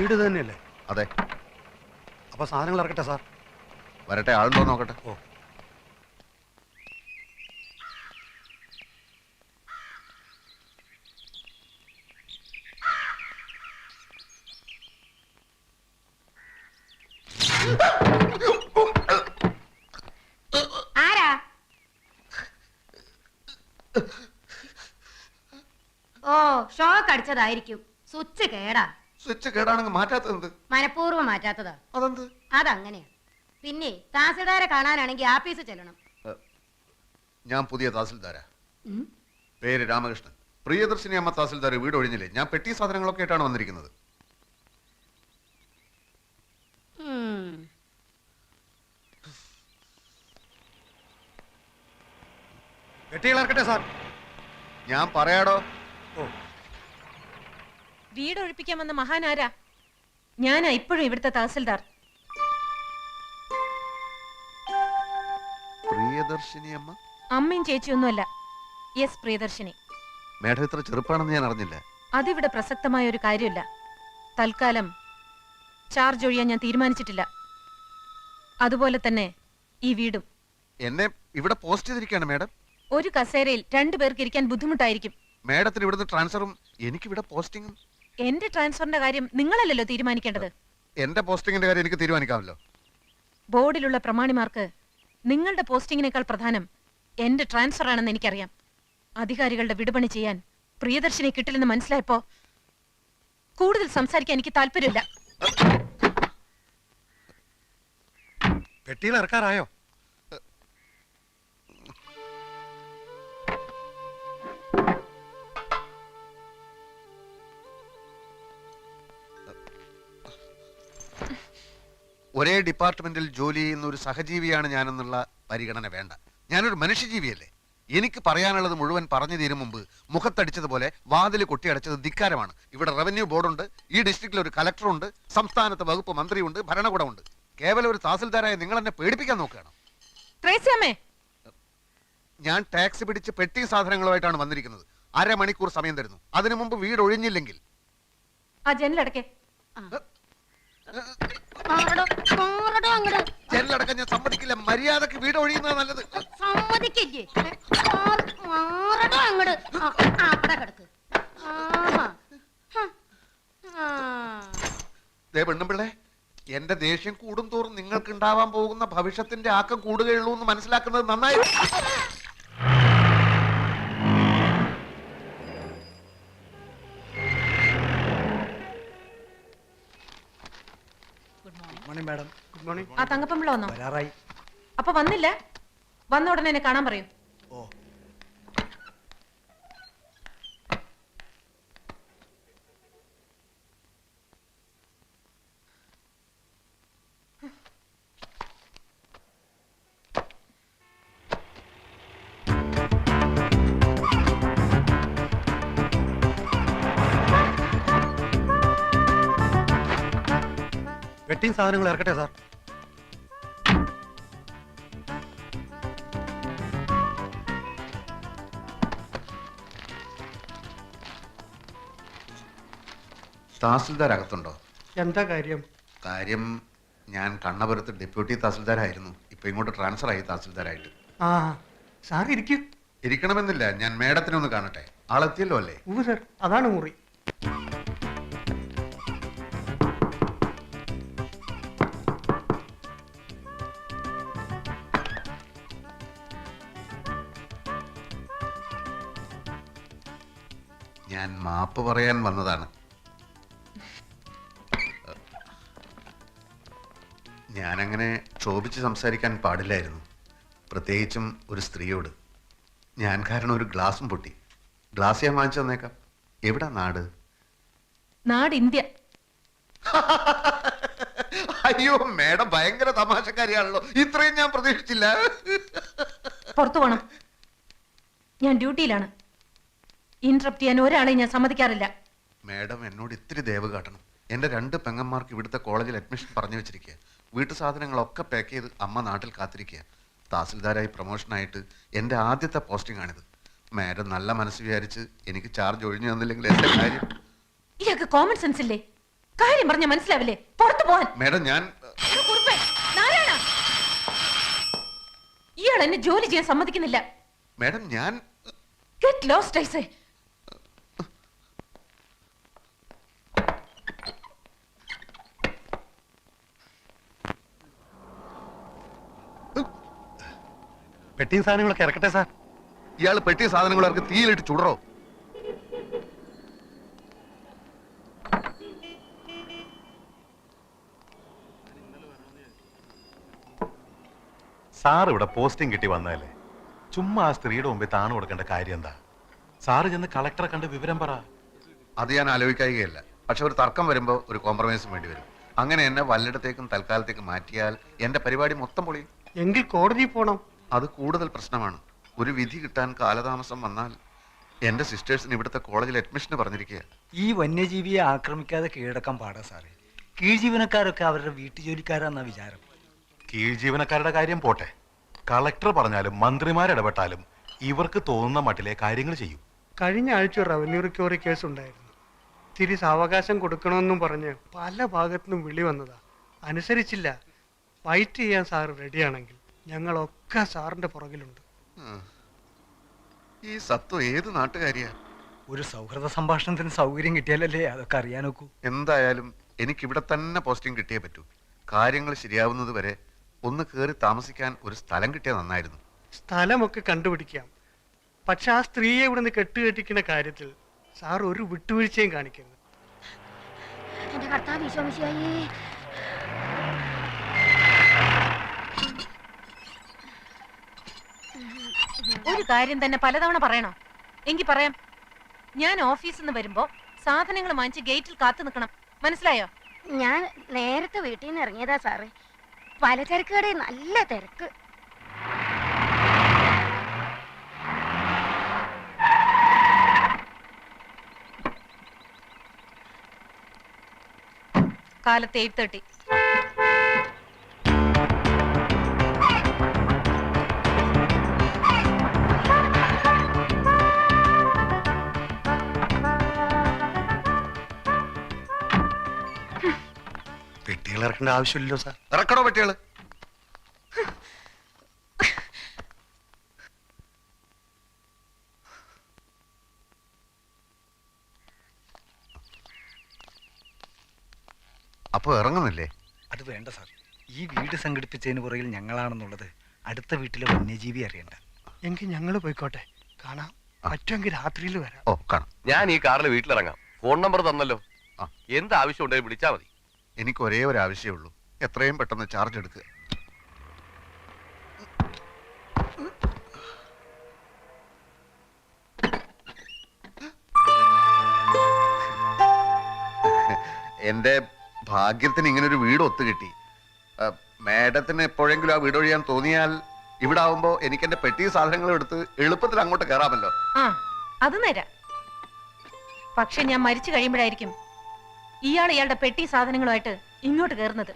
വീട് തന്നെയല്ലേ? അതെ. അപ്പൊ സാധനങ്ങൾ ഇറക്കട്ടെ സാർ? വരട്ടെ, ആളുണ്ടോ നോക്കട്ടെ. ഓ. ആരാ? ഓ, ഷോക്ക് അടിച്ചതായിരിക്കും. സ്വിച്ച് കേടാ. സ്വിച്ച് കേടാണെങ്കിൽ മാറ്റാത്തത് മനഃപൂർവ്വം മാറ്റാത്തതാ. അതെന്ത്? അതങ്ങനെയാ. പിന്നെ തഹസിൽദാരെ കാണാനാണെങ്കിൽ ആഫീസ് ചെല്ലണം. ഞാൻ പുതിയ തഹസിൽദാരാ. പേര് രാമകൃഷ്ണൻ. പ്രിയദർശിനി അമ്മ തഹസിൽദാർ വീട് ഒഴിഞ്ഞില്ലേ? ഞാൻ പെട്ടി സാധനങ്ങളൊക്കെ ആയിട്ടാണ് വന്നിരിക്കുന്നത്. പെട്ടികൾ ഇറക്കട്ടെ സാർ? ഞാൻ പറയാടോ. ഓ. വീട് ഒഴിപ്പിക്കാൻ വന്ന മഹാനാരാ? ഞാനാ ഇപ്പോഴും ഇവിടുത്തെ തഹസിൽദാർ. പ്രിയദർശിനി അമ്മ? അമ്മയും ചേച്ചിയൊന്നുമല്ല. യെസ്, പ്രിയദർശിനി. മേഡം ഇത്ര ചെറുപ്പാണെന്ന് ഞാൻ അറിഞ്ഞില്ല. അതിവിടെ പ്രസക്തമായ ഒരു കാര്യമില്ല. തൽക്കാലം ചാർജ് ഒഴിയാൻ ഞാൻ തീരുമാനിച്ചിട്ടില്ല. അതുപോലെ തന്നെ ഈ വീടും. എന്നെ ഇവിടെ പോസ്റ്റ് ചെയ്തിരിക്കുകയാണ് മേഡം. ഒരു കസേരയിൽ 2 പേർക്ക് ഇരിക്കാൻ ബുദ്ധിമുട്ടായിരിക്കും. മേഡത്തിന് ഇവിടുന്ന് ട്രാൻസ്ഫറും എനിക്കിവിടെ പോസ്റ്റിങ്ങും. എന്റെ ട്രാൻസ്ഫറിന്റെ കാര്യം നിങ്ങളല്ലല്ലോ തീരുമാനിക്കേണ്ടത്. എന്റെ പോസ്റ്റിങ്ങിന്റെ കാര്യം എനിക്ക് തീരുമാനിക്കാമല്ലോ. ബോർഡിലുള്ള പ്രമാണിമാർക്ക് നിങ്ങളുടെ പോസ്റ്റിങ്ങിനേക്കാൾ പ്രധാനം എന്റെ ട്രാൻസ്ഫർ ആണെന്ന് എനിക്കറിയാം. അധികാരികളുടെ വിടുപണി ചെയ്യാൻ പ്രിയദർശിനി കിട്ടില്ലെന്ന് മനസ്സിലായപ്പോ കൂടുതൽ സംസാരിക്കാൻ എനിക്ക് താല്പര്യമില്ല. പെട്ടികൾ ഇറക്കാറായോ? ഒരേ ഡിപ്പാർട്ട്മെന്റിൽ ജോലി ചെയ്യുന്ന ഒരു സഹജീവിയാണ് ഞാനെന്നുള്ള പരിഗണന വേണ്ട. ഞാനൊരു മനുഷ്യജീവിയല്ലേ? എനിക്ക് പറയാനുള്ളത് മുഴുവൻ പറഞ്ഞു തീരും മുമ്പ് മുഖത്തടിച്ചതുപോലെ വാതിൽ കൊട്ടിയടച്ചത് ധിക്കാരമാണ്. ഇവിടെ റവന്യൂ ബോർഡുണ്ട്, ഈ ഡിസ്ട്രിക്റ്റിൽ ഒരു കലക്ടറുണ്ട്, സംസ്ഥാനത്ത് വകുപ്പ് മന്ത്രിയുണ്ട്, ഭരണകൂടമുണ്ട്. കേവലം ഒരു തഹസിൽദാരായ നിങ്ങൾ എന്നെ പേടിപ്പിക്കാൻ നോക്കുകയാണ്. ഞാൻ ടാക്സി പിടിച്ച് പെട്ടി സാധനങ്ങളുമായിട്ടാണ് വന്നിരിക്കുന്നത്. 1/2 മണിക്കൂർ സമയം തരുന്നു. അതിനു മുമ്പ് വീട് ഒഴിഞ്ഞില്ലെങ്കിൽ ആ ജനലടക്കേ. ജനലടക്കം ഞാൻ സമ്മതിക്കില്ല. മര്യാദക്ക് വീട് ഒഴിയുന്നത് നല്ലത്. സമ്മതിക്കില്ലേ? പെണ്ണുമ്പിള്ളേ, എന്റെ ദേഷ്യം കൂടും തോറും നിങ്ങൾക്ക് ഉണ്ടാവാൻ പോകുന്ന ഭവിഷ്യത്തിന്റെ ആക്കം കൂടുകയുള്ളൂ എന്ന് മനസ്സിലാക്കുന്നത് നന്നായി. ആ തങ്കപ്പമ്പിള്ള വന്നോ? വരാറായി. അപ്പൊ വന്നില്ല? വന്ന ഉടനെ എന്നെ കാണാൻ പറയൂ. ഓ. പെട്ടിയും സാധനങ്ങൾ ഇറക്കട്ടെ സാർ? തഹസിൽദാർ അകത്തുണ്ടോ? എന്താ കാര്യം? കാര്യം, ഞാൻ കണ്ണപുരത്ത് ഡെപ്യൂട്ടി തഹസിൽദാരായിരുന്നു. ഇപ്പൊ ഇങ്ങോട്ട് ട്രാൻസ്ഫർ ആയി തഹസിൽദാരായിട്ട്. ആ സാർ ഇരിക്കൂ. ഇരിക്കണമെന്നില്ല, ഞാൻ മേഡത്തിനെ ഒന്ന് കാണട്ടെ. ആളെത്തിയല്ലോ അല്ലേ? സർ, അതാണ് മുറി. ഞാൻ മാപ്പ് പറയാൻ വന്നതാണ്. ഞാനങ്ങനെ ക്ഷോഭിച്ച് സംസാരിക്കാൻ പാടില്ലായിരുന്നു, പ്രത്യേകിച്ചും ഒരു സ്ത്രീയോട്. ഞാൻ കാരണം ഒരു ഗ്ലാസും പൊട്ടി. ഗ്ലാസ് ഞാൻ വാങ്ങിച്ചു തന്നേക്കാം. എവിടാ നാട്? നാട് ഇന്ത്യ. അയ്യോ മേഡം ഭയങ്കര തമാശക്കാരിയാണല്ലോ. ഇത്രയും ഞാൻ പ്രതീക്ഷിച്ചില്ല. പുറത്തു പോണം, ഞാൻ ഡ്യൂട്ടിയിലാണ്. ഇന്ററപ്റ്റ് ചെയ്യാൻ ഒരാളെ ഞാൻ സമ്മതിക്കാറില്ല. മേഡം എന്നോട് ഇത്തിരി ദയവ് കാട്ടണം. എന്റെ 2 പെങ്ങന്മാർക്ക് ഇവിടുത്തെ കോളേജിൽ അഡ്മിഷൻ പറഞ്ഞു വെച്ചിരിക്കുക. വീട്ടു സാധനങ്ങളൊക്കെ പാക്ക് ചെയ്ത് അമ്മ നാട്ടിൽ കാത്തിരിക്കുക. തഹസിൽദാരായി പ്രൊമോഷനായിട്ട് എന്റെ ആദ്യത്തെ പോസ്റ്റിംഗ് ആണിത്. മേഡം നല്ല മനസ്സ് വിചാരിച്ച് എനിക്ക് ചാർജ് ഒഴിഞ്ഞു തന്നില്ലെങ്കിൽ എന്റെ കാര്യം. ഇയാൾക്ക് കോമൺ സെൻസ് ഇല്ലേ? കാര്യം പറഞ്ഞ മനസ്സിലാവില്ലേ? പുറത്തു പോവാൻ. മാഡം ഞാൻ എടാ കുറുപ്പേ, നാരായണ, ഇയാൾ എന്നെ ജോലി ചെയ്യാൻ സമ്മതിക്കുന്നില്ല. മാഡം ഞാൻ ഗെറ്റ് ലോസ്റ്റ് ഐ സേ. പെട്ടിയും സാധനങ്ങളൊക്കെ ഇറക്കട്ടെ സാർ. ഇയാൾ പെട്ടിയ സാധനങ്ങളൊക്കെ തീയിലിട്ട് ചുടറോ? സാർ ഇവിടെ പോസ്റ്റിംഗ് കിട്ടി വന്നതല്ലേ, ചുമ്മാ ആ സ്ത്രീയുടെ മുമ്പിൽ താണു കൊടുക്കേണ്ട കാര്യം എന്താ? സാറ് ചെന്ന് കളക്ടറെ കണ്ട് വിവരം പറ. അത് ഞാൻ ആലോചിക്കുകയല്ല. പക്ഷെ ഒരു തർക്കം വരുമ്പോൾ ഒരു കോംപ്രമൈസും വേണ്ടി വരും. അങ്ങനെ എന്നെ വല്ലയിടത്തേക്കും തൽക്കാലത്തേക്ക് മാറ്റിയാൽ എന്റെ പരിപാടി മൊത്തം പൊളിയും. എങ്കിൽ കോടതി പോണം. അത് കൂടുതൽ പ്രശ്നമാണ്. ഒരു വിധി കിട്ടാൻ കാലതാമസം വന്നാൽ എന്റെ സിസ്റ്റേഴ്സിന് ഇവിടുത്തെ കോളേജിൽ അഡ്മിഷന് പറഞ്ഞിരിക്കുക. ഈ വന്യജീവിയെ ആക്രമിക്കാതെ കീഴടക്കാൻ പാടാ സാറേ. കീഴ് ജീവനക്കാരൊക്കെ അവരുടെ വീട്ടുജോലിക്കാരാന്നാ വിചാരം. കീഴ് ജീവനക്കാരുടെ കാര്യം പോട്ടെ, കളക്ടർ പറഞ്ഞാലും മന്ത്രിമാരിടപെട്ടാലും ഇവർക്ക് തോന്നുന്ന മട്ടിലെ കാര്യങ്ങൾ ചെയ്യും. കഴിഞ്ഞ ആഴ്ച റവന്യൂ റിക്കവറി കേസ് ഉണ്ടായിരുന്നു. തിരി സാവകാശം കൊടുക്കണമെന്നും പറഞ്ഞ് പല ഭാഗത്തുനിന്നും വിളി വന്നതാ. അനുസരിച്ചില്ല. ഫൈറ്റ് ചെയ്യാൻ സാർ റെഡിയാണെങ്കിൽ ഞങ്ങളൊക്കെ സാറിന്റെ പുറകിലുണ്ട്. ഈ സത്വം ഏത് നാട്ടുകാരിയാ? ഒരു സൗഹൃദ സംഭാഷണത്തിന് സൗകര്യം കിട്ടിയാലല്ലേ അതൊക്കെ അറിയാനൊക്കൂ. എന്തായാലും എനിക്കിവിടെ തന്നെ പോസ്റ്റിംഗ് കിട്ടിയേ പറ്റൂ. കാര്യങ്ങൾ ശരിയാവുന്നത് വരെ ഒന്ന് കയറി താമസിക്കാൻ ഒരു സ്ഥലം കിട്ടിയാൽ നന്നായിരുന്നു. സ്ഥലമൊക്കെ കണ്ടുപിടിക്കാം. പക്ഷെ ആ സ്ത്രീയെ ഇവിടുന്ന് കെട്ടുകെട്ടിക്കുന്ന കാര്യത്തിൽ സാർ ഒരു വിട്ടുവീഴ്ചയും കാണിക്കരുത്. എന്റെ കർത്താവ് ഈശോമിശിഹായേ. ഒരു കാര്യം തന്നെ പലതവണ പറയണോ? എങ്കിൽ പറയാം. ഞാൻ ഓഫീസിൽ നിന്ന് വരുമ്പോ സാധനങ്ങൾ വാങ്ങിച്ച് ഗേറ്റിൽ കാത്തു നിൽക്കണം. മനസ്സിലായോ? ഞാൻ നേരത്തെ വീട്ടിൽ നിന്ന് ഇറങ്ങിയതാ സാറേ. പലചരക്ക് കടയിൽ നല്ല തിരക്ക്. കാലത്ത് 8:30. പെട്ടികൾ ഇറക്കേണ്ട ആവശ്യമില്ലല്ലോ സാർ. ഇറക്കണോ പെട്ടികള്? അപ്പൊ ഇറങ്ങുന്നില്ലേ? അത് വേണ്ട സാർ. ഈ വീട് സംഘടിപ്പിച്ചതിന് പുറകിൽ ഞങ്ങളാണെന്നുള്ളത് അടുത്ത വീട്ടിലെ വന്യജീവി അറിയണ്ട. എങ്കിൽ ഞങ്ങൾ പോയിക്കോട്ടെ. കാണാം. പറ്റുമെങ്കിൽ രാത്രിയിൽ വരാം. ഓ കാണാം. ഞാൻ ഈ കാറിൽ വീട്ടിലിറങ്ങാം. ഫോൺ നമ്പർ തന്നല്ലോ. ആ. എന്ത് ആവശ്യം ഉണ്ടെങ്കിൽ വിളിച്ചാൽ മതി. എനിക്ക് ഒരേ ഒരു ആവശ്യമേ ഉള്ളൂ. എത്രയും പെട്ടെന്ന് ചാർജ് എടുക്കുക. എന്റെ ഭാഗ്യത്തിന് ഇങ്ങനെ ഒരു വീട് ഒത്തുകിട്ടി. മാഡത്തിന് എപ്പോഴെങ്കിലും ആ വീട് ഒഴിയാൻ തോന്നിയാൽ ഇവിടെ ആവുമ്പോ എനിക്ക് എന്റെ പെട്ടി സാധനങ്ങൾ എടുത്ത് എളുപ്പത്തിൽ അങ്ങോട്ട് കയറാമല്ലോ. ആ, അത് നേരാ. പക്ഷെ ഞാൻ മരിച്ചു കഴിയുമ്പോഴായിരിക്കും ഇയാളുടെ പെട്ടി സാധനങ്ങളുമായിട്ട് ഇങ്ങോട്ട് കയറുന്നത്.